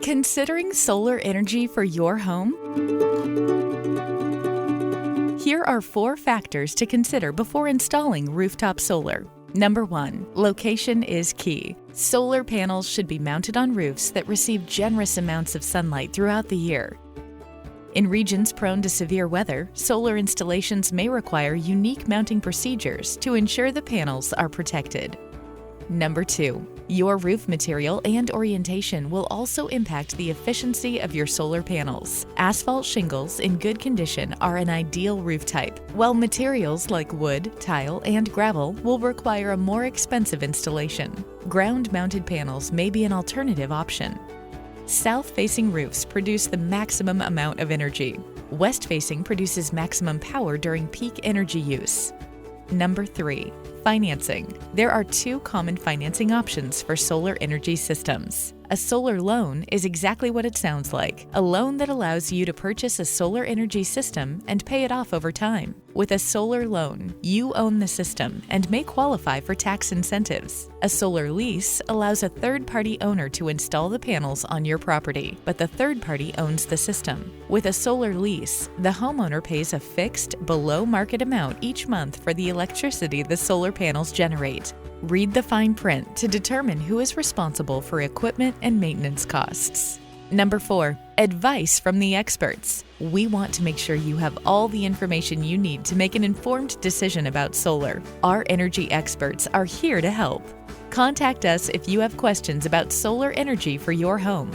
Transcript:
Considering solar energy for your home? Here are 4 factors to consider before installing rooftop solar. Number 1, location is key. Solar panels should be mounted on roofs that receive generous amounts of sunlight throughout the year. In regions prone to severe weather, solar installations may require unique mounting procedures to ensure the panels are protected. Number 2, your roof material and orientation will also impact the efficiency of your solar panels. Asphalt shingles in good condition are an ideal roof type, while materials like wood, tile, and gravel will require a more expensive installation. Ground-mounted panels may be an alternative option. South-facing roofs produce the maximum amount of energy. West-facing produces maximum power during peak energy use. Number 3, financing. There are 2 common financing options for solar energy systems. A solar loan is exactly what it sounds like, a loan that allows you to purchase a solar energy system and pay it off over time. With a solar loan, you own the system and may qualify for tax incentives. A solar lease allows a third-party owner to install the panels on your property, but the third party owns the system. With a solar lease, the homeowner pays a fixed, below-market amount each month for the electricity the solar panels generate. Read the fine print to determine who is responsible for equipment and maintenance costs. Number 4, advice from the experts. We want to make sure you have all the information you need to make an informed decision about solar. Our energy experts are here to help. Contact us if you have questions about solar energy for your home.